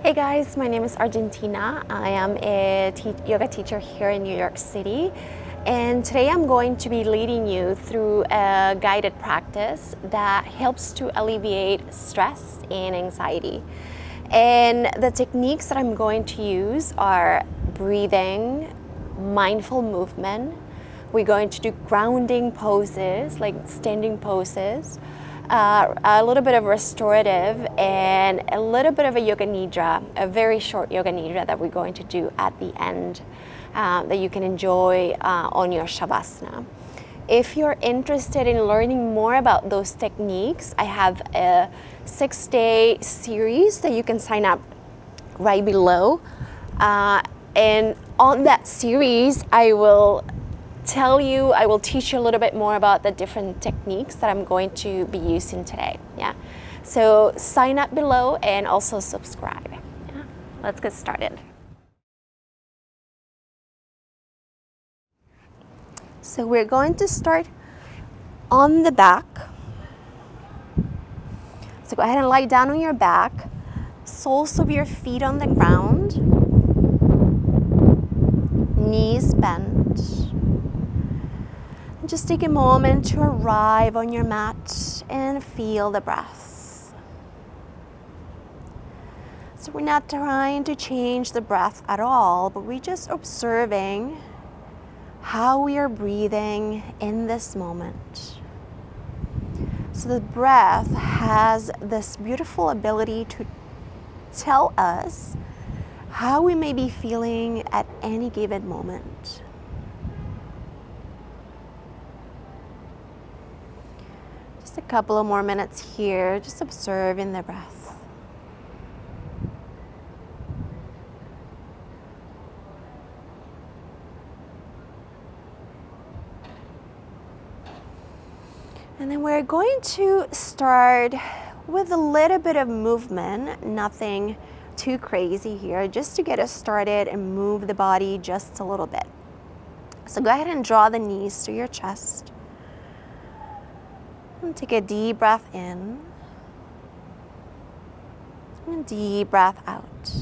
Hey guys, my name is Argentina. I am a yoga teacher here in New York City, and today I'm going to be leading you through a guided practice that helps to alleviate stress and anxiety. And the techniques that I'm going to use are breathing, mindful movement. We're going to do grounding poses, like standing poses, a little bit of restorative, and a little bit of a yoga nidra, a very short yoga nidra that we're going to do at the end that you can enjoy on your shavasana. If you're interested in learning more about those techniques, I have a 6-day series that you can sign up right below. And on that series, I will teach you a little bit more about the different techniques that I'm going to be using today. Yeah. So sign up below and also subscribe. Yeah. Let's get started. So we're going to start on the back. So go ahead and lie down on your back, soles of your feet on the ground, knees bent. Just take a moment to arrive on your mat and feel the breath. So we're not trying to change the breath at all, but we're just observing how we are breathing in this moment. So the breath has this beautiful ability to tell us how we may be feeling at any given moment. Just a couple of more minutes here, just observing the breath. And then we're going to start with a little bit of movement, nothing too crazy here, just to get us started and move the body just a little bit. So go ahead and draw the knees to your chest. And take a deep breath in and a deep breath out.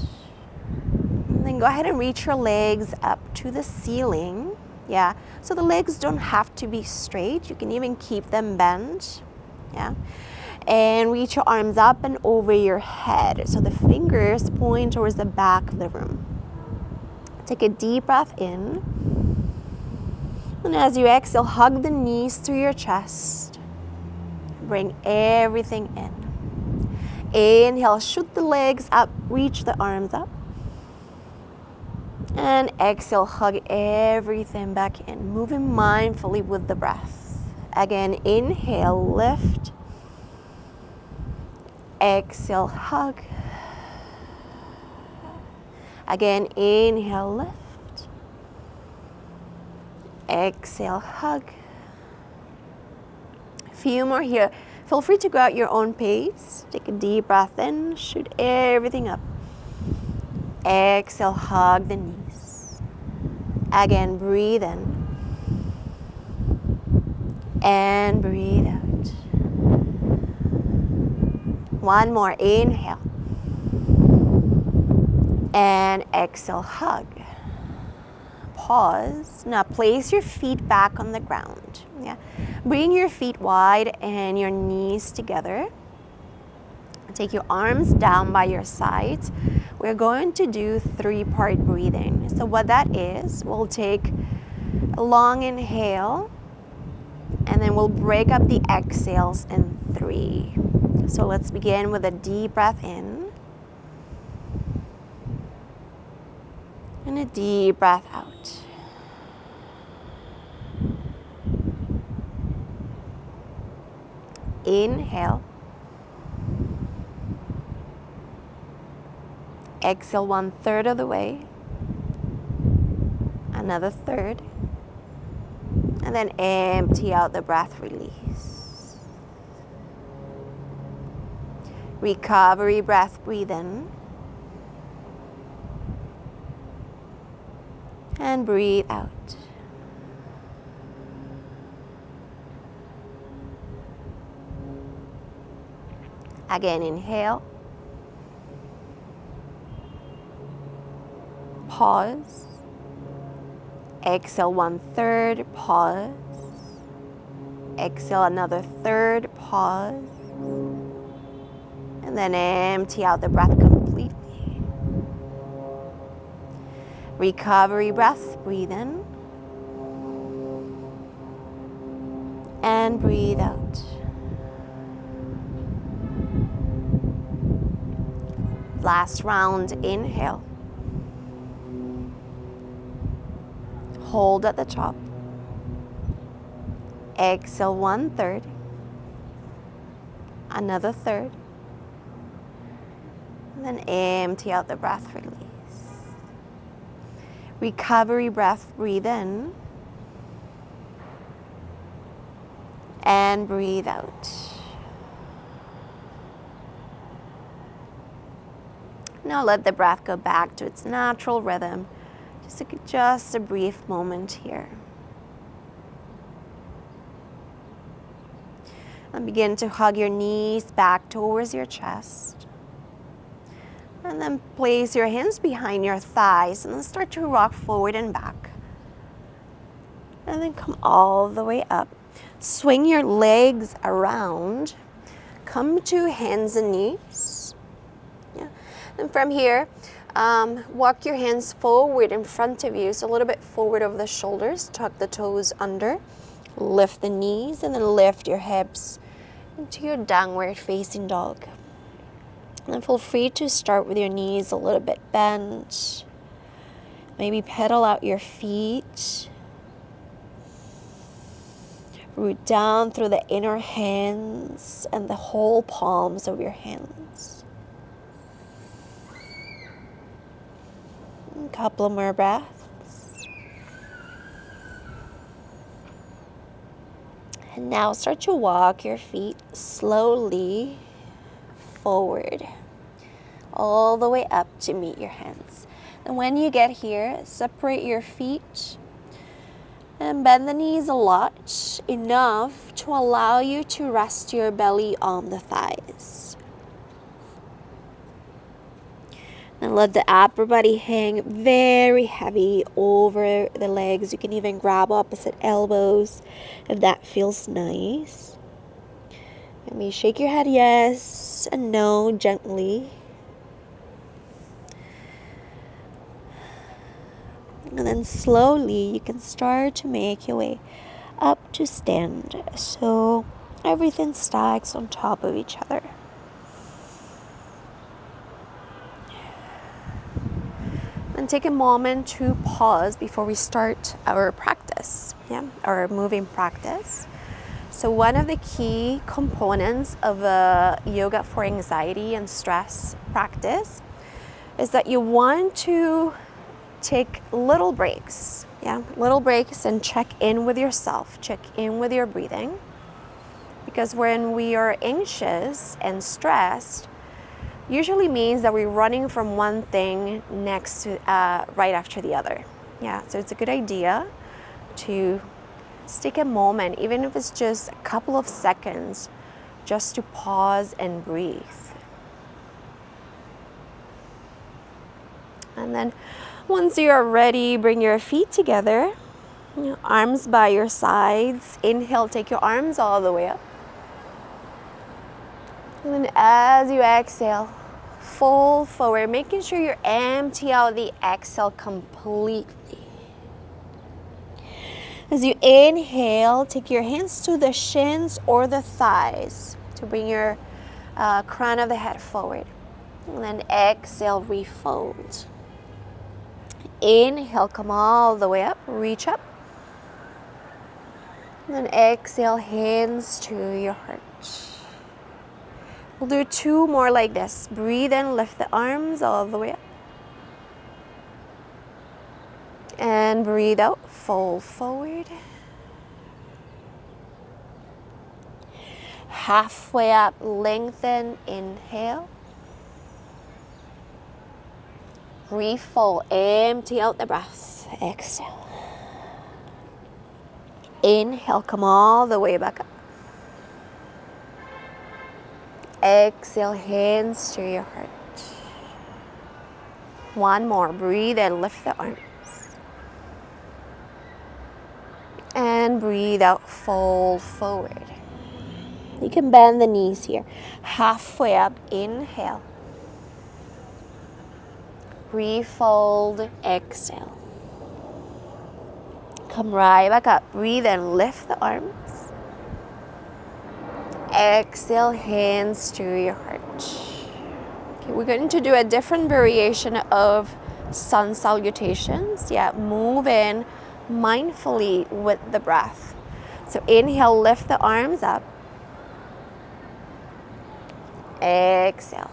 And then go ahead and reach your legs up to the ceiling. Yeah, so the legs don't have to be straight. You can even keep them bent. Yeah, and reach your arms up and over your head. So the fingers point towards the back of the room. Take a deep breath in. And as you exhale, hug the knees to your chest. Bring everything in. Inhale, shoot the legs up, reach the arms up. And exhale, hug everything back in, moving mindfully with the breath. Again, inhale, lift. Exhale, hug. Again, inhale, lift. Exhale, hug. A few more here. Feel free to go at your own pace. Take a deep breath in, shoot everything up. Exhale, hug the knees. Again, breathe in. And breathe out. One more, inhale. And exhale, hug. Pause. Now place your feet back on the ground. Yeah. Bring your feet wide and your knees together. Take your arms down by your sides. We're going to do 3-part breathing. So what that is, we'll take a long inhale and then we'll break up the exhales in 3. So let's begin with a deep breath in and a deep breath out. Inhale. Exhale 1/3 of the way. Another third. And then empty out the breath, release. Recovery breath, breathe in. And breathe out. Again, inhale. pause. Exhale 1/3, pause. Exhale another third, pause. And then empty out the breath completely. Recovery breath, breathe in. And breathe out. Last round, inhale. Hold at the top. Exhale 1/3. Another third. And then empty out the breath, release. Recovery breath, breathe in. And breathe out. Now let the breath go back to its natural rhythm. Just a brief moment here. And begin to hug your knees back towards your chest. And then place your hands behind your thighs and then start to rock forward and back. And then come all the way up. Swing your legs around. Come to hands and knees. Yeah. And from here, walk your hands forward in front of you, so a little bit forward over the shoulders. Tuck the toes under. Lift the knees and then lift your hips into your downward facing dog. And feel free to start with your knees a little bit bent. Maybe pedal out your feet. Root down through the inner hands and the whole palms of your hands. A couple more breaths. And now start to walk your feet slowly forward, all the way up to meet your hands. And when you get here, separate your feet and bend the knees a lot, enough to allow you to rest your belly on the thighs. And let the upper body hang very heavy over the legs. You can even grab opposite elbows if that feels nice. Maybe shake your head yes and no gently. And then slowly you can start to make your way up to stand. So everything stacks on top of each other. And take a moment to pause before we start our practice, our moving practice. So one of the key components of a yoga for anxiety and stress practice is that you want to take little breaks, and check in with yourself, check in with your breathing. Because when we are anxious and stressed, usually means that we're running from one thing next to right after the other. So it's a good idea to take a moment, even if it's just a couple of seconds, just to pause and breathe. And then once you're ready, bring your feet together, arms by your sides. Inhale, take your arms all the way up. And then as you exhale, fold forward, making sure you empty out the exhale completely. As you inhale, take your hands to the shins or the thighs to bring your crown of the head forward. And then exhale, refold. Inhale, come all the way up, reach up. And then exhale, hands to your heart. We'll do 2 more like this. Breathe in, lift the arms all the way up. And breathe out, fold forward. Halfway up, lengthen, inhale. Refold, empty out the breath, exhale. Inhale, come all the way back up. Exhale, hands to your heart. One more. Breathe in, lift the arms. And breathe out, fold forward. You can bend the knees here. Halfway up, inhale. Refold, exhale. Come right back up. Breathe in, lift the arms. Exhale, hands to your heart. Okay, we're going to do a different variation of sun salutations. Yeah, move in mindfully with the breath. So inhale, lift the arms up. Exhale.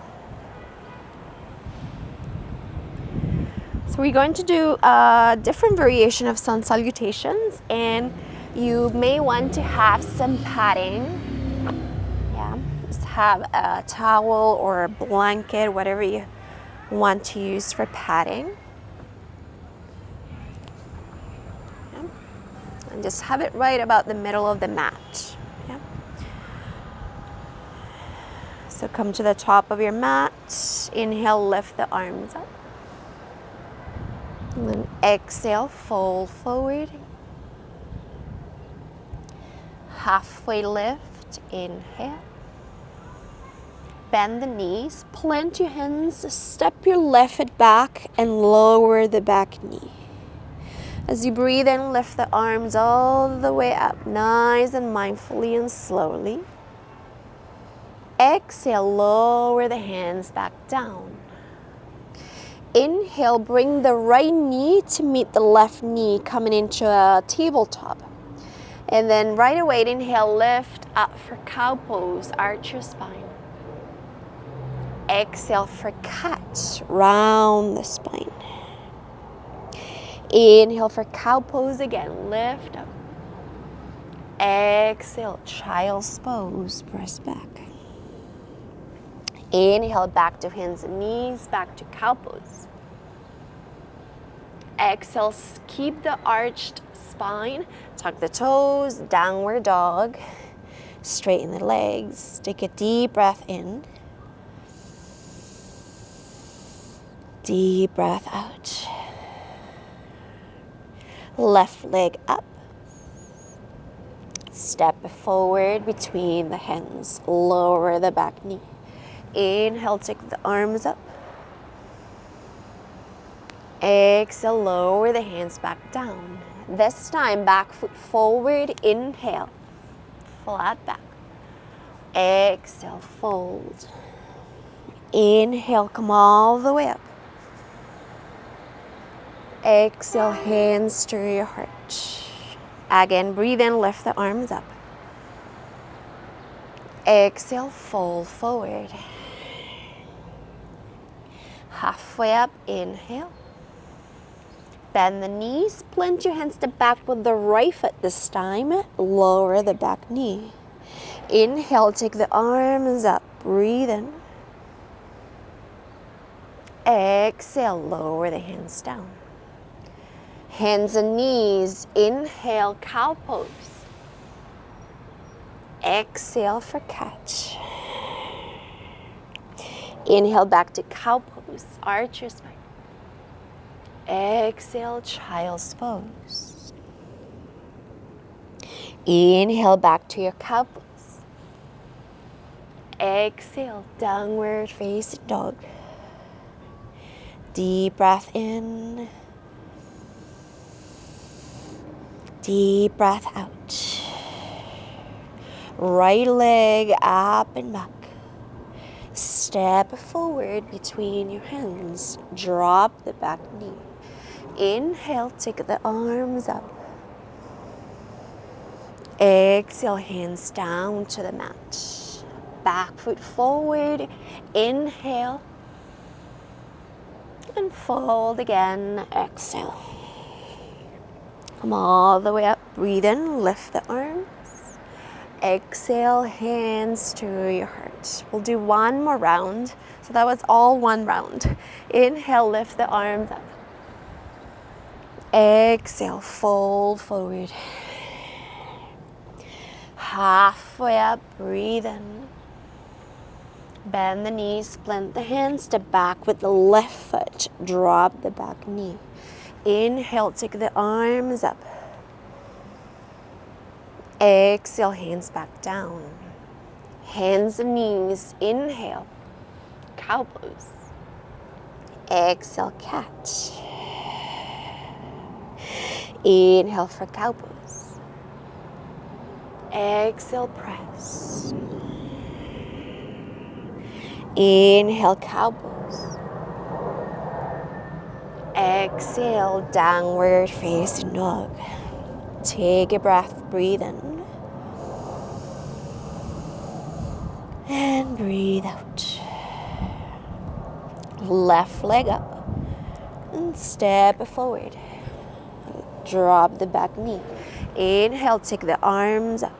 So we're going to do a different variation of sun salutations, and you may want to have some padding. Yeah, just have a towel or a blanket, whatever you want to use for padding. Yeah. And just have it right about the middle of the mat. Yeah. So come to the top of your mat. Inhale, lift the arms up. And then exhale, fold forward. Halfway lift, inhale. Bend the knees, plant your hands, step your left foot back and lower the back knee. As you breathe in, lift the arms all the way up, nice and mindfully and slowly. Exhale, lower the hands back down. Inhale, bring the right knee to meet the left knee, coming into a tabletop. And then right away, inhale, lift up for cow pose, arch your spine. Exhale for cat, round the spine. Inhale for cow pose again, lift up. Exhale, child's pose, press back. Inhale, back to hands and knees, back to cow pose. Exhale, keep the arched spine, tuck the toes, downward dog. Straighten the legs, take a deep breath in. Deep breath out. Left leg up. Step forward between the hands, lower the back knee. Inhale, take the arms up. Exhale, lower the hands back down. This time, back foot forward, inhale, flat back. Exhale, fold. Inhale, come all the way up. Exhale, hands to your heart. Again, breathe in, lift the arms up. Exhale, fold forward. Halfway up, inhale. Bend the knees, plant your hands to back with the right foot this time. Lower the back knee. Inhale, take the arms up, breathe in. Exhale, lower the hands down. Hands and knees, inhale, cow pose. Exhale for cat. Inhale, back to cow pose, arch your spine. Exhale, child's pose. Inhale, back to your cow pose. Exhale, downward facing dog. Deep breath in. Deep breath out. Right leg up and back. Step forward between your hands. Drop the back knee. Inhale, take the arms up. Exhale, hands down to the mat. Back foot forward. Inhale. And fold again. Exhale. Come all the way up. Breathe in, lift the arms. Exhale, hands to your heart. We'll do one more round. So that was all one round. Inhale, lift the arms up. Exhale, fold forward. Halfway up, breathe in. Bend the knees, plant the hands, step back with the left foot. Drop the back knee. Inhale, take the arms up. Exhale, hands back down. Hands and knees, inhale, cow pose. Exhale, cat. Inhale for cow pose. Exhale, press. Inhale, cow pose. Exhale, downward facing dog. Take a breath, breathe in. And breathe out. Left leg up. And step forward. Drop the back knee. Inhale, take the arms up.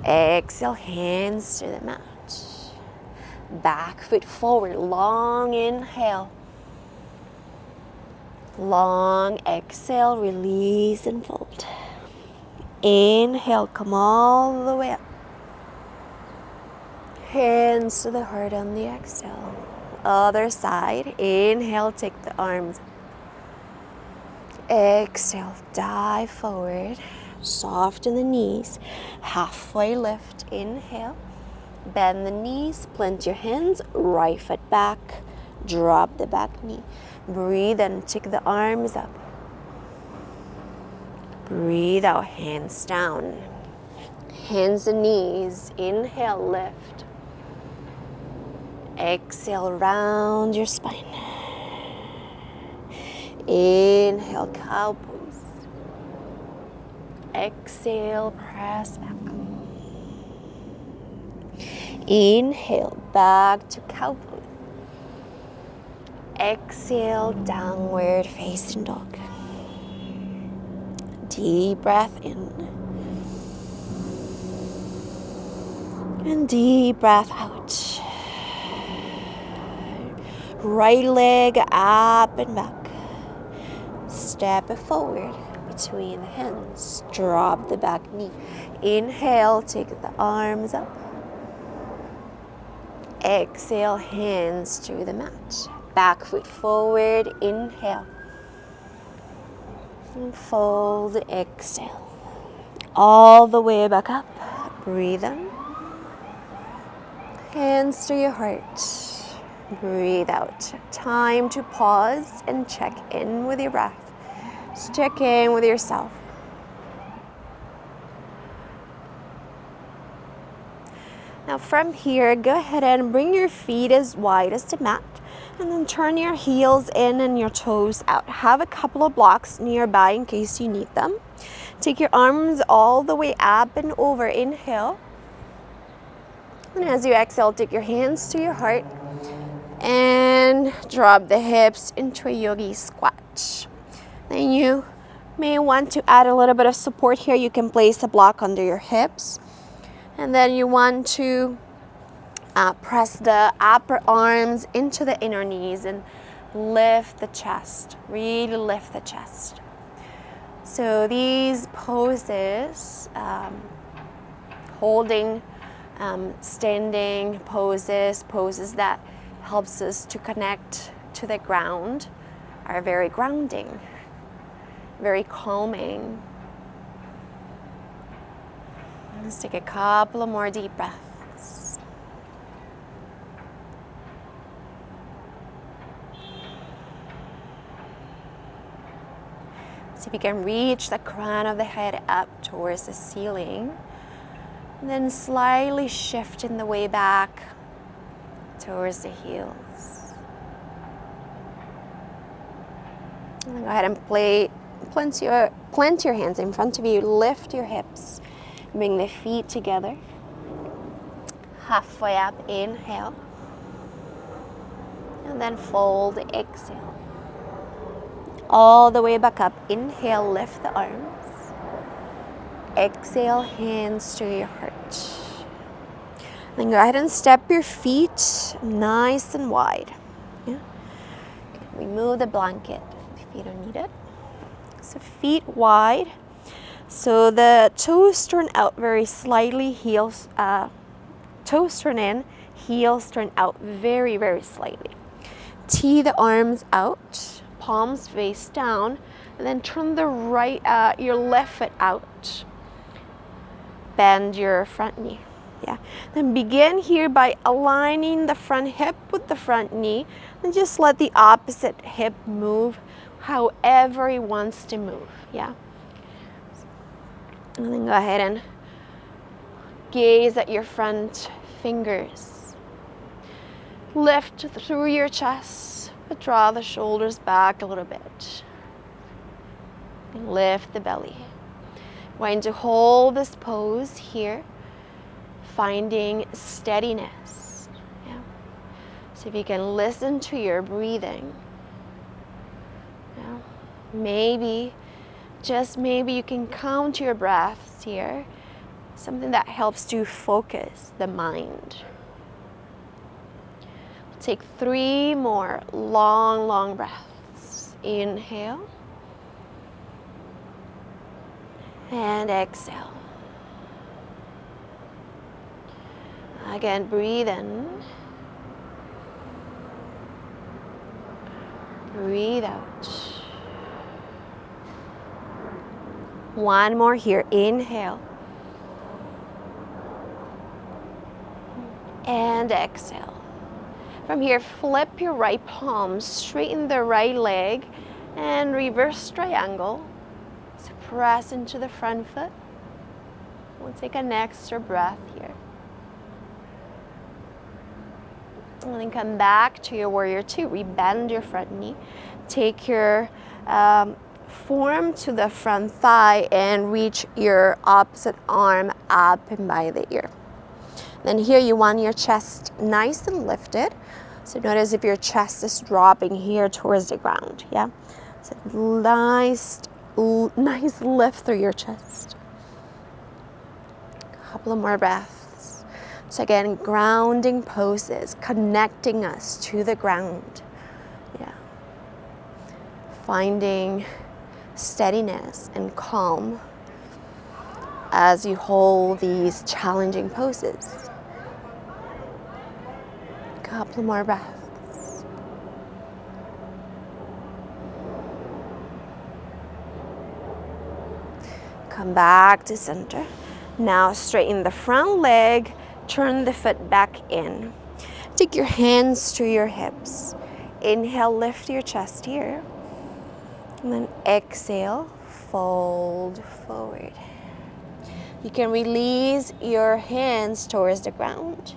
Exhale, hands to the mat. Back foot forward, long inhale. Long exhale, release and fold. Inhale, come all the way up. Hands to the heart on the exhale. Other side, inhale, take the arms. Exhale, dive forward. Soften the knees. Halfway lift, inhale. Bend the knees, plant your hands, right foot back. Drop the back knee. Breathe in, take the arms up. Breathe out, hands down. Hands and knees, inhale, lift. Exhale, round your spine. Inhale, cow pose. Exhale, press back. Inhale, back to cow pose. Exhale, downward facing dog. Deep breath in. And deep breath out. Right leg up and back. Step forward between the hands. Drop the back knee. Inhale, take the arms up. Exhale, hands to the mat. Back foot forward, inhale. And fold, exhale. All the way back up. Breathe in. Hands to your heart. Breathe out. Time to pause and check in with your breath. Just check in with yourself. Now from here, go ahead and bring your feet as wide as the mat. And then turn your heels in and your toes out. Have a couple of blocks nearby in case you need them. Take your arms all the way up and over. Inhale. And as you exhale, take your hands to your heart. And drop the hips into a yogi squat. Then you may want to add a little bit of support here. You can place a block under your hips. And then you want to press the upper arms into the inner knees and lift the chest. Really lift the chest. So these poses, holding, standing poses that helps us to connect to the ground, are very grounding, very calming. Let's take a couple of more deep breaths. See if you can reach the crown of the head up towards the ceiling. And then slightly shifting the way back towards the heels. And then go ahead and plant your hands in front of you. Lift your hips. Bring the feet together. Halfway up, inhale. And then fold, exhale. All the way back up. Inhale, lift the arms. Exhale, hands to your heart. Then go ahead and step your feet nice and wide. Yeah. Remove the blanket if you don't need it. So feet wide. So the toes turn out very slightly, heels toes turn in, heels turn out very, very slightly. Tee the arms out, palms face down, and then turn your left foot out. Bend your front knee. Yeah. Then begin here by aligning the front hip with the front knee, and just let the opposite hip move however it wants to move. Yeah. And then go ahead and gaze at your front fingers. Lift through your chest, but draw the shoulders back a little bit. And lift the belly. Going to hold this pose here, finding steadiness. Yeah. So if you can listen to your breathing. Yeah. Maybe, just maybe you can count your breaths here. Something that helps to focus the mind. Take 3 more long, long breaths. Inhale. And exhale. Again, breathe in. Breathe out. One more here. Inhale. And exhale. From here, flip your right palm, straighten the right leg, and reverse triangle. So press into the front foot. We'll take an extra breath here. And then come back to your warrior two. Rebend your front knee. Take your form to the front thigh and reach your opposite arm up and by the ear. Then here you want your chest nice and lifted. So notice if your chest is dropping here towards the ground. Yeah. So nice lift through your chest. A couple of more breaths. So again, grounding poses, connecting us to the ground. Yeah. Finding steadiness and calm as you hold these challenging poses. A couple more breaths. Come back to center. Now straighten the front leg, turn the foot back in. Take your hands to your hips. Inhale, lift your chest here. And then exhale, fold forward. You can release your hands towards the ground.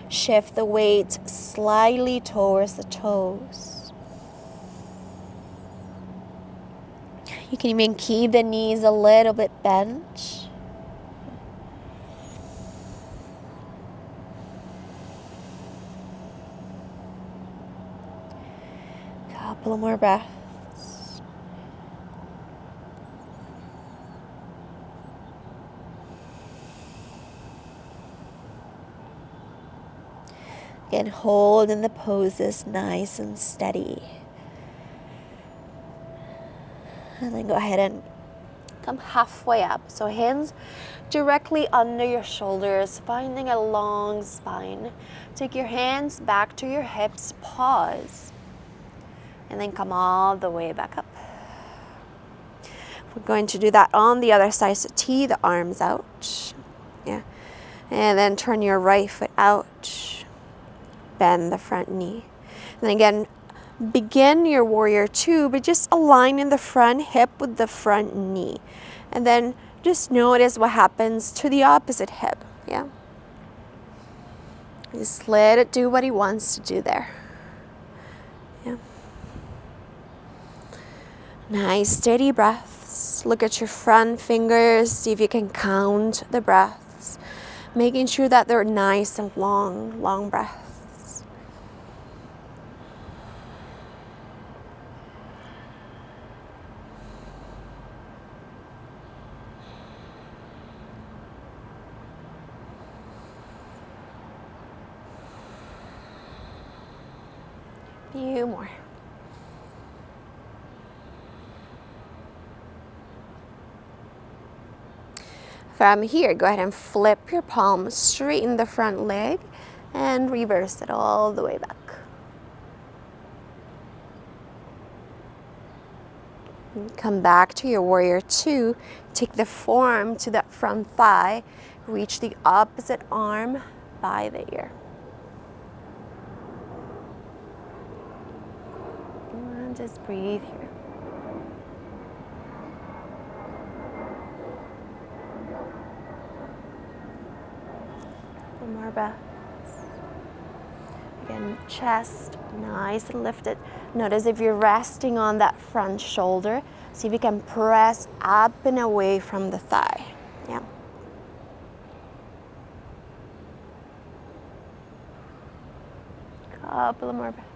Shift the weight slightly towards the toes. You can even keep the knees a little bit bent. Couple more breaths. Again, hold in the poses nice and steady. And then go ahead and come halfway up. So hands directly under your shoulders, finding a long spine. Take your hands back to your hips, pause. And then come all the way back up. We're going to do that on the other side. So tee the arms out. Yeah. And then turn your right foot out. Bend the front knee. And then again, begin your warrior two, but just aligning the front hip with the front knee. And then just notice what happens to the opposite hip. Yeah. Just let it do what he wants to do there. Yeah. Nice steady breaths. Look at your front fingers. See if you can count the breaths. Making sure that they're nice and long, long breaths. Few more. From here, go ahead and flip your palm, straighten the front leg, and reverse it all the way back. Come back to your warrior two. Take the forearm to that front thigh. Reach the opposite arm by the ear. And just breathe here. One more breath. Again, chest nice and lifted. Notice if you're resting on that front shoulder, see if you can press up and away from the thigh. Yeah. Couple more breaths.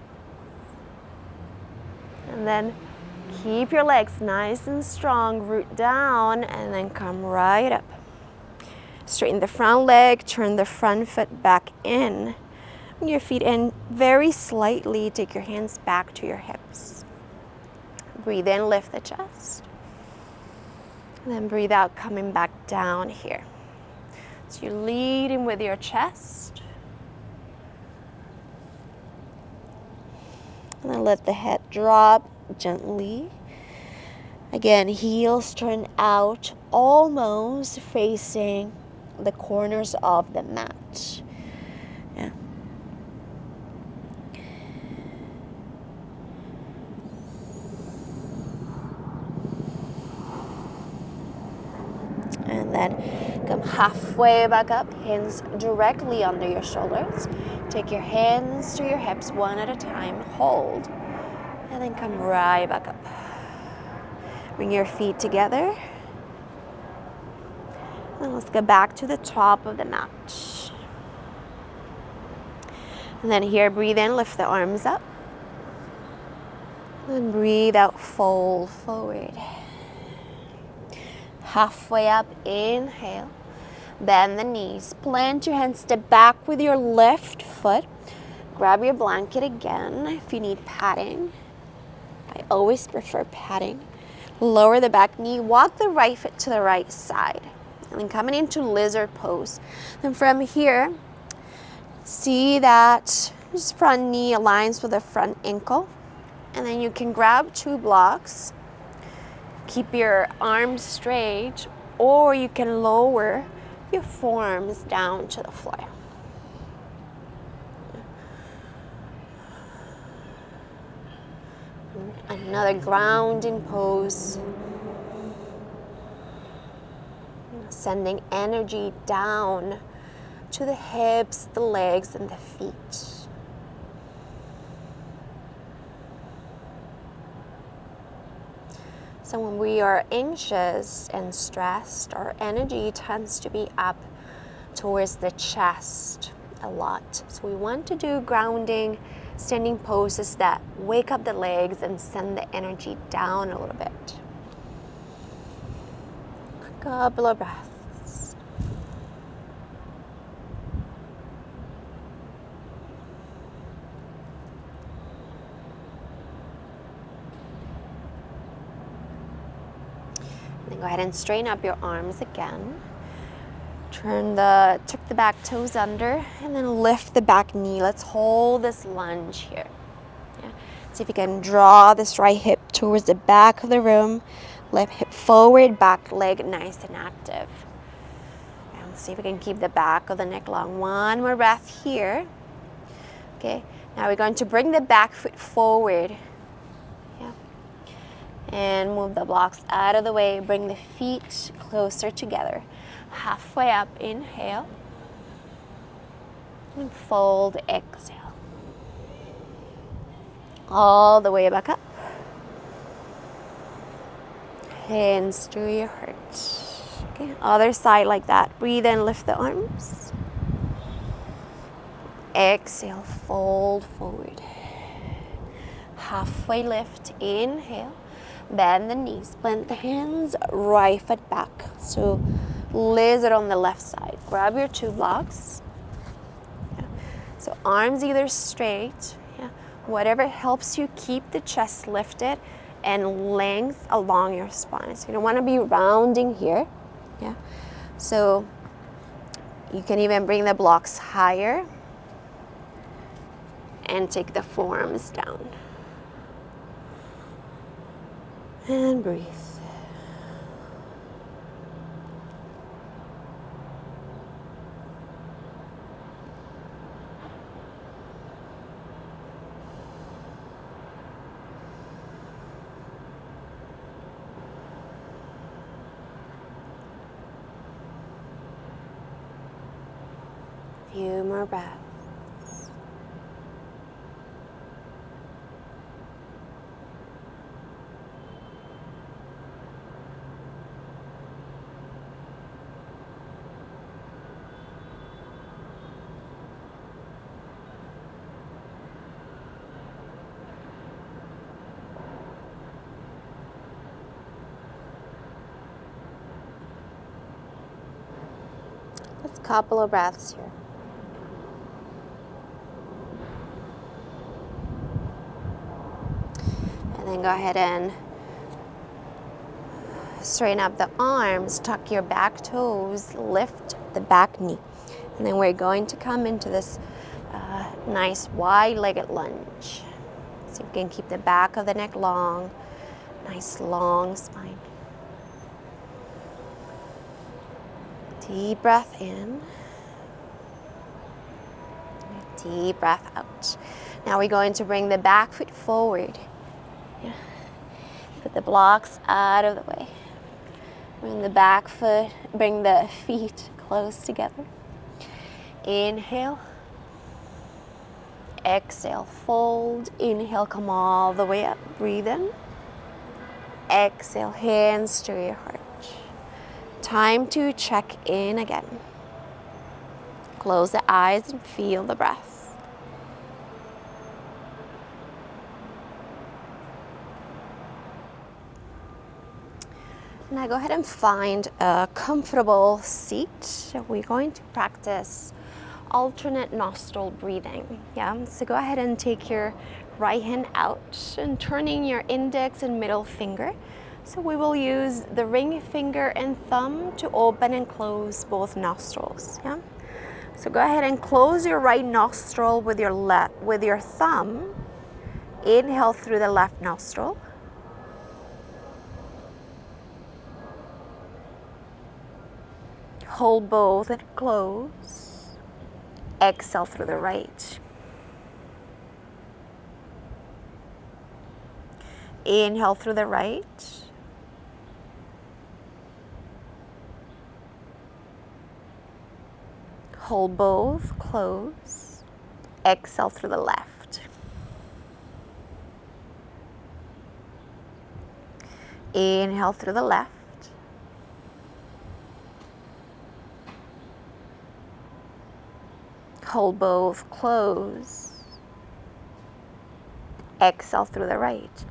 And then keep your legs nice and strong, root down, and then come right up. Straighten the front leg, turn the front foot back in. Your feet in very slightly. Take your hands back to your hips. Breathe in, lift the chest. And then breathe out, coming back down here. So you're leading with your chest. And then let the head drop gently. Again, heels turn out, almost facing the corners of the mat. Yeah. And then come halfway back up, hands directly under your shoulders. Take your hands to your hips one at a time, hold, and then come right back up. Bring your feet together. And let's go back to the top of the mat. And then here, breathe in, lift the arms up. And breathe out, fold forward. Halfway up, inhale. Bend the knees. Plant your hands, step back with your left foot. Grab your blanket again if you need padding. I always prefer padding. Lower the back knee, walk the right foot to the right side. And then coming into lizard pose. Then from here, see that this front knee aligns with the front ankle. And then you can grab two blocks. Keep your arms straight, or you can lower your forearms down to the floor. Another grounding pose. Sending energy down to the hips, the legs, and the feet. So when we are anxious and stressed, our energy tends to be up towards the chest a lot. So we want to do grounding, standing poses that wake up the legs and send the energy down a little bit. A couple of breaths. Then go ahead and straighten up your arms again. Tuck the back toes under, and then lift the back knee. Let's hold this lunge here. Yeah. See if you can draw this right hip towards the back of the room. Left hip forward, back leg nice and active. And see if we can keep the back of the neck long. One more breath here. Okay. Now we're going to bring the back foot forward. Yeah. And move the blocks out of the way. Bring the feet closer together. Halfway up, inhale. And fold, exhale. All the way back up. Hands to your heart. Okay, other side like that. Breathe in, lift the arms. Exhale, fold forward. Halfway lift, inhale. Bend the knees, plant the hands, right foot back. So lizard on the left side. Grab your two blocks. Yeah. So arms either straight, yeah. Whatever helps you keep the chest lifted and length along your spine. So you don't want to be rounding here. Yeah. So you can even bring the blocks higher and take the forearms down. And breathe. Few more breaths. Just a couple of breaths here. And then go ahead and straighten up the arms, tuck your back toes, lift the back knee. And then we're going to come into this nice wide-legged lunge. So you can keep the back of the neck long, nice long spine. Deep breath in. Deep breath out. Now we're going to bring the back foot forward. Yeah. Put the blocks out of the way. Bring the back foot, bring the feet close together. Inhale. Exhale, fold. Inhale, come all the way up. Breathe in. Exhale, hands to your heart. Time to check in again. Close the eyes and feel the breath. Now go ahead and find a comfortable seat. We're going to practice alternate nostril breathing. Yeah, so go ahead and take your right hand out and turning your index and middle finger. So we will use the ring finger and thumb to open and close both nostrils. Yeah. So go ahead and close your right nostril with your thumb. Inhale through the left nostril. Hold both and close. Exhale through the right. Inhale through the right. Hold both, close. Exhale through the left. Inhale through the left. Hold both, close. Exhale through the right.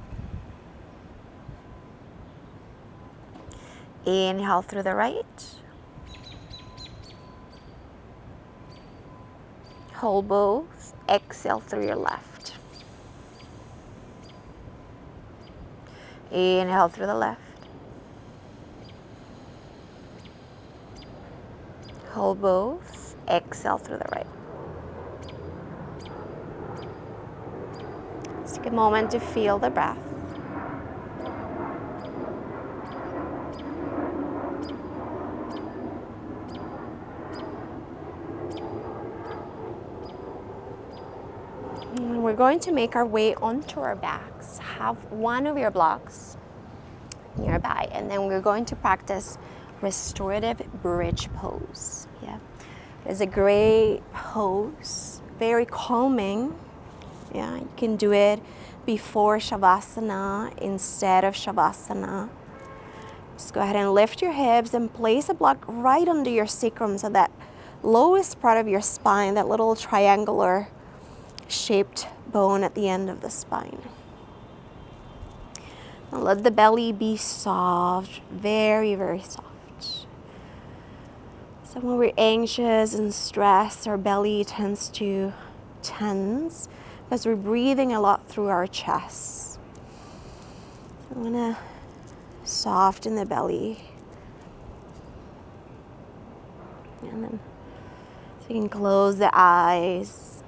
Inhale through the right. Hold both. Exhale through your left. Inhale through the left. Hold both. Exhale through the right. Let's take a moment to feel the breath. And we're going to make our way onto our backs. Have one of your blocks nearby, and then we're going to practice restorative bridge pose. Yeah, it's a great pose, very calming. Yeah, you can do it before Shavasana instead of Shavasana. Just go ahead and lift your hips and place a block right under your sacrum, so that lowest part of your spine, that little triangular shaped bone at the end of the spine. Now let the belly be soft, very, very soft. So when we're anxious and stressed, our belly tends to tense because we're breathing a lot through our chest. So I want to soften the belly. And then so you can close the eyes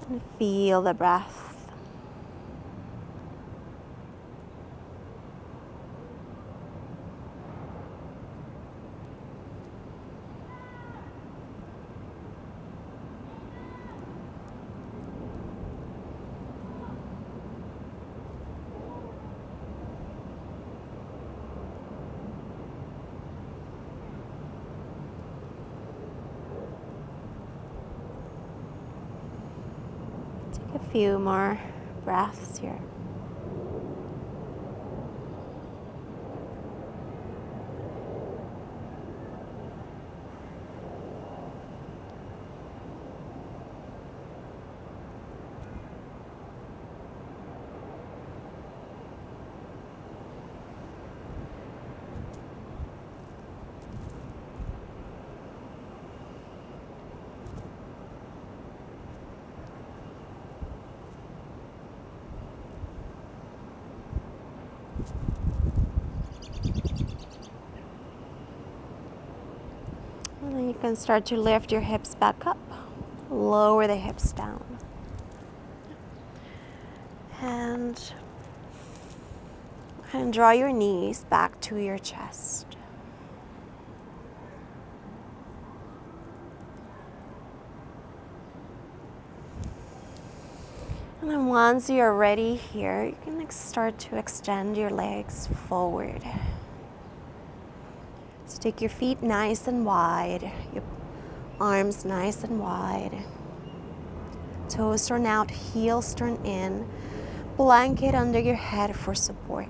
and feel the breath. Take a few more breaths here. And then you can start to lift your hips back up, lower the hips down. And draw your knees back to your chest. And then once you're ready here, you can start to extend your legs forward. So take your feet nice and wide, your arms nice and wide. Toes turn out, heels turn in. Blanket under your head for support.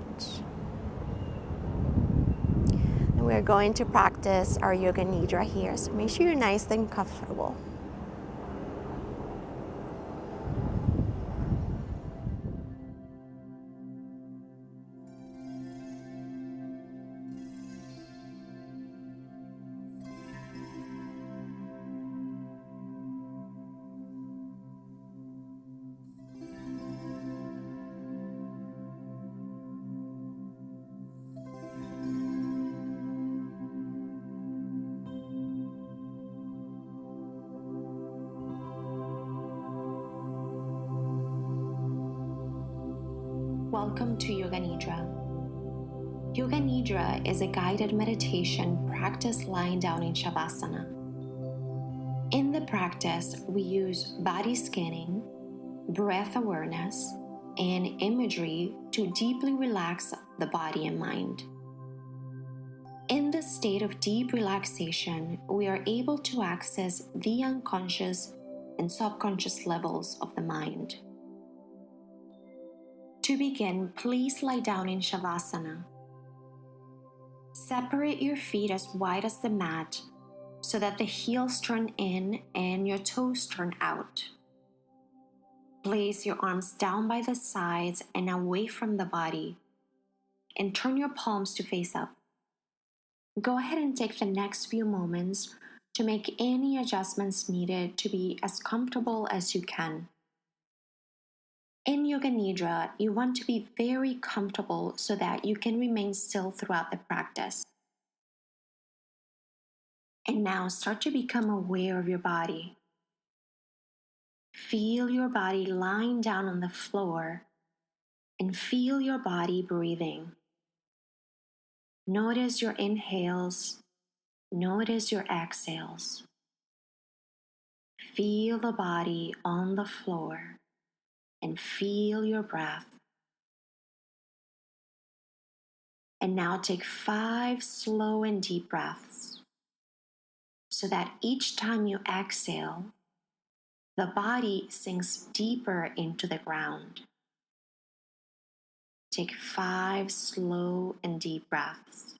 And we're going to practice our Yoga Nidra here, so make sure you're nice and comfortable. Welcome to Yoga Nidra. Yoga Nidra is a guided meditation practice lying down in Shavasana. In the practice, we use body scanning, breath awareness, and imagery to deeply relax the body and mind. In this state of deep relaxation, we are able to access the unconscious and subconscious levels of the mind. To begin, please lie down in Shavasana. Separate your feet as wide as the mat so that the heels turn in and your toes turn out. Place your arms down by the sides and away from the body, and turn your palms to face up. Go ahead and take the next few moments to make any adjustments needed to be as comfortable as you can. In Yoga Nidra, you want to be very comfortable so that you can remain still throughout the practice. And now start to become aware of your body. Feel your body lying down on the floor and feel your body breathing. Notice your inhales, notice your exhales. Feel the body on the floor and feel your breath. And now take 5 slow and deep breaths so that each time you exhale, the body sinks deeper into the ground. Take 5 slow and deep breaths.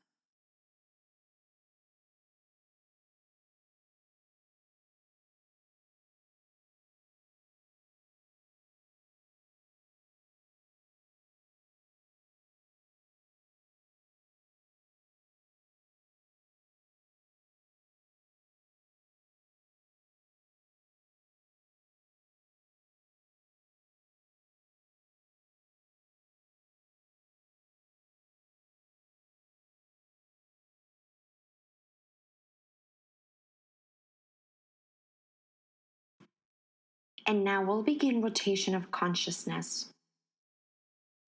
And now we'll begin rotation of consciousness.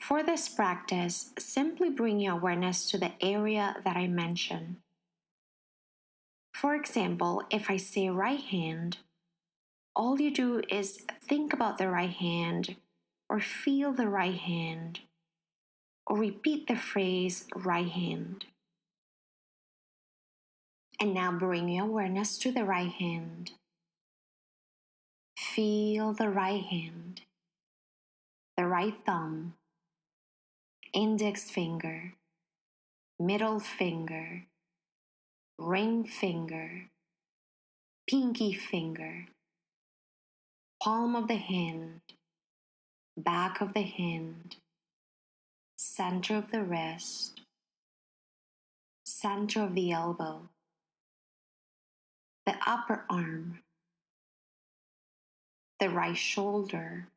For this practice, simply bring your awareness to the area that I mentioned. For example, if I say right hand, all you do is think about the right hand, or feel the right hand, or repeat the phrase right hand. And now bring your awareness to the right hand. Feel the right hand, the right thumb, index finger, middle finger, ring finger, pinky finger, palm of the hand, back of the hand, center of the wrist, center of the elbow, the upper arm, the right shoulder,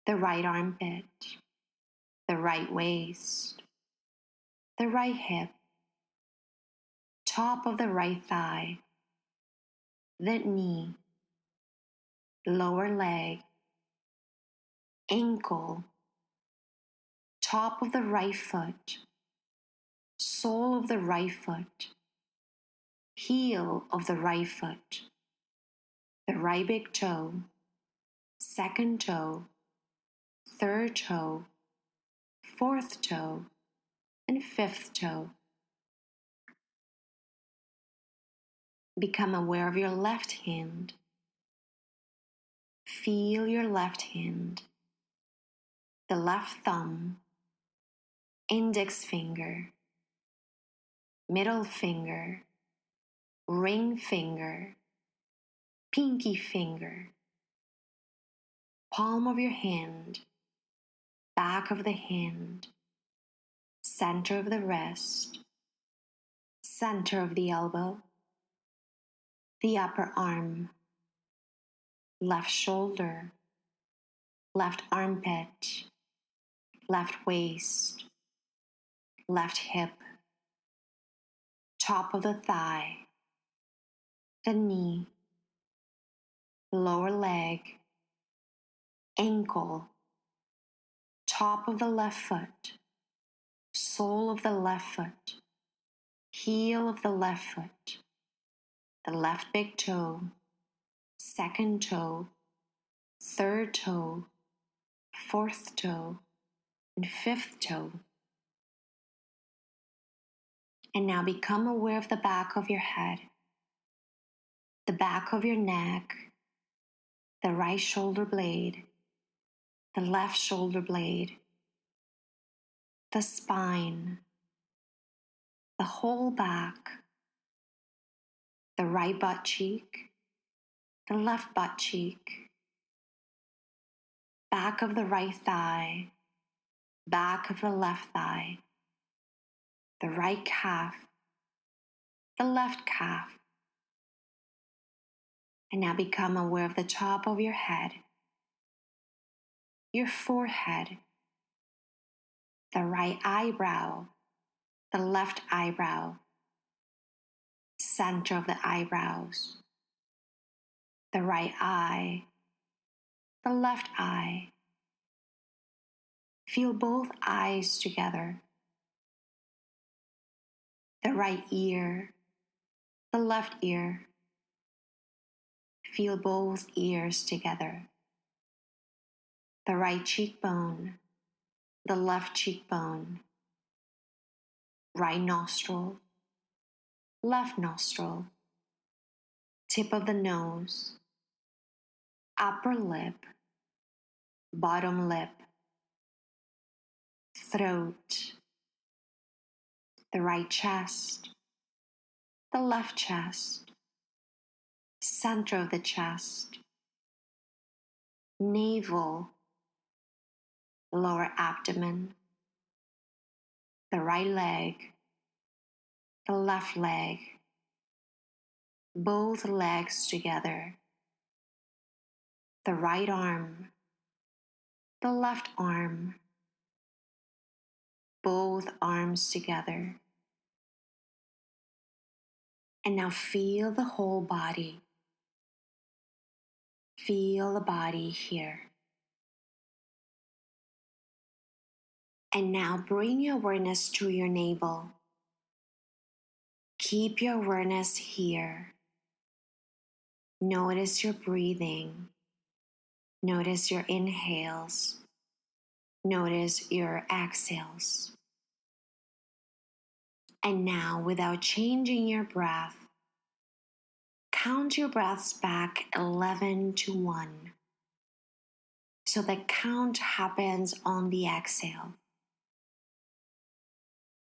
the right armpit, the right waist, the right hip, top of the right thigh, the knee, lower leg, ankle, top of the right foot, sole of the right foot, heel of the right foot, the right big toe, second toe, third toe, fourth toe, and fifth toe. Become aware of your left hand. Feel your left hand, the left thumb, index finger, middle finger, ring finger, pinky finger, palm of your hand, back of the hand, center of the wrist, center of the elbow, the upper arm, left shoulder, left armpit, left waist, left hip, top of the thigh, the knee, lower leg, ankle, top of the left foot, sole of the left foot, heel of the left foot, the left big toe, second toe, third toe, fourth toe, and fifth toe. And now become aware of the back of your head, the back of your neck, the right shoulder blade, the left shoulder blade, the spine, the whole back, the right butt cheek, the left butt cheek, back of the right thigh, back of the left thigh, the right calf, the left calf. And now become aware of the top of your head, your forehead, the right eyebrow, the left eyebrow, center of the eyebrows, the right eye, the left eye. Feel both eyes together, the right ear, the left ear. Feel both ears together, the right cheekbone, the left cheekbone, right nostril, left nostril, tip of the nose, upper lip, bottom lip, throat, the right chest, the left chest, center of the chest, navel, lower abdomen, the right leg, the left leg, both legs together, the right arm, the left arm, both arms together. And now feel the whole body. Feel the body here. And now bring your awareness to your navel. Keep your awareness here. Notice your breathing. Notice your inhales. Notice your exhales. And now, without changing your breath, count your breaths back 11 to 1. So the count happens on the exhale.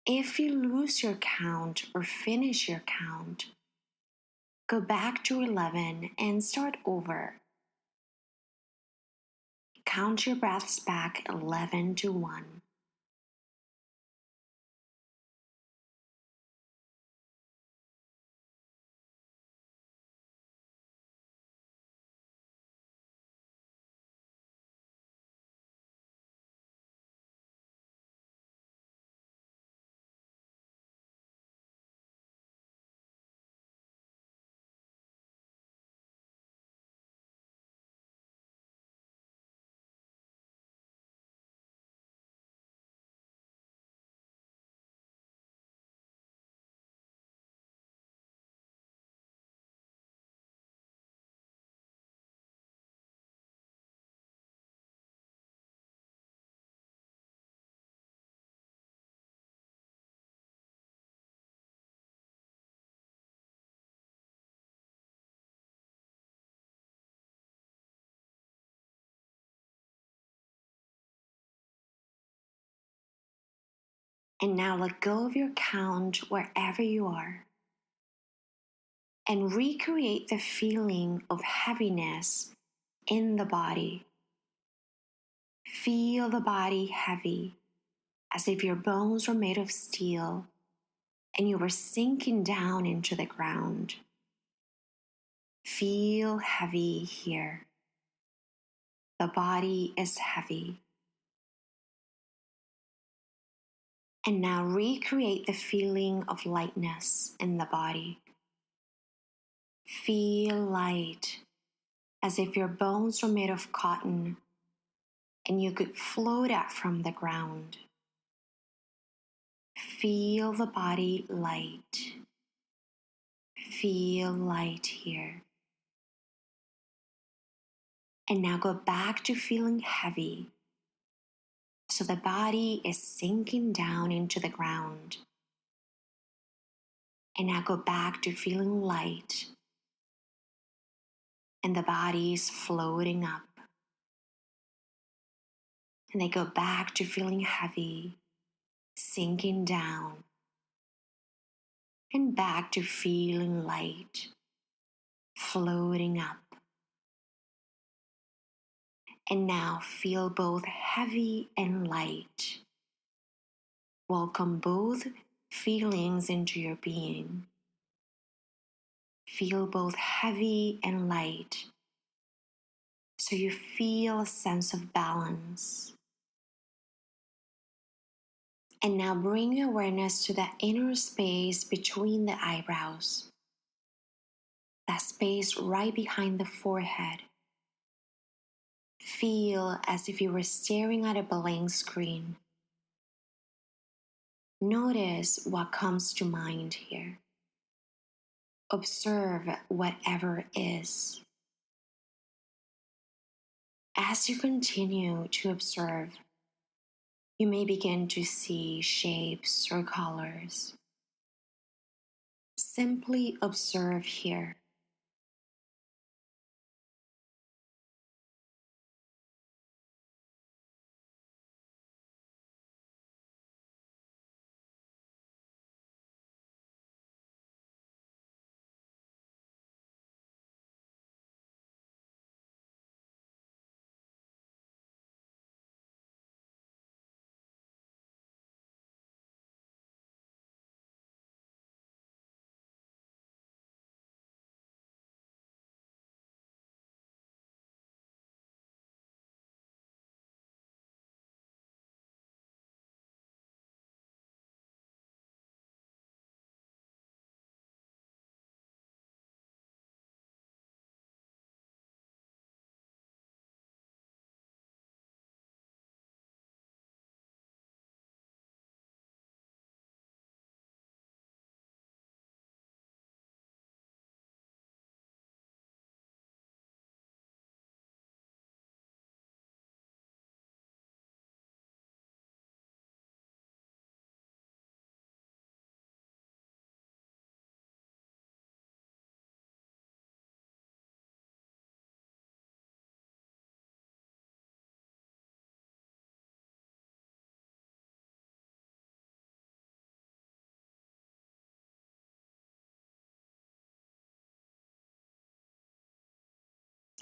If you lose your count or finish your count, go back to 11 and start over. Count your breaths back 11 to 1. And now let go of your count wherever you are. And recreate the feeling of heaviness in the body. Feel the body heavy, as if your bones were made of steel and you were sinking down into the ground. Feel heavy here. The body is heavy. And now recreate the feeling of lightness in the body. Feel light, as if your bones were made of cotton and you could float up from the ground. Feel the body light. Feel light here. And now go back to feeling heavy. So the body is sinking down into the ground. And now go back to feeling light. And the body is floating up. And they go back to feeling heavy, sinking down. And back to feeling light, floating up. And now feel both heavy and light. Welcome both feelings into your being. Feel both heavy and light, so you feel a sense of balance. And now bring your awareness to that inner space between the eyebrows, that space right behind the forehead. Feel as if you were staring at a blank screen. Notice what comes to mind here. Observe whatever is. As you continue to observe, you may begin to see shapes or colors. Simply observe here.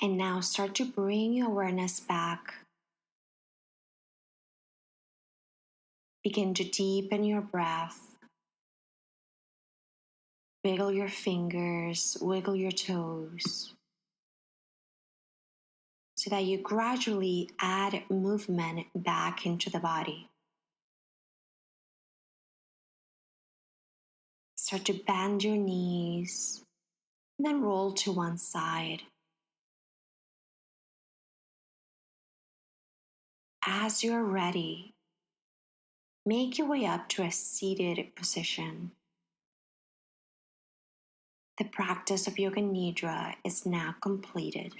And now start to bring your awareness back. Begin to deepen your breath. Wiggle your fingers, wiggle your toes, so that you gradually add movement back into the body. Start to bend your knees, and then roll to one side. As you're ready, make your way up to a seated position. The practice of Yoga Nidra is now completed.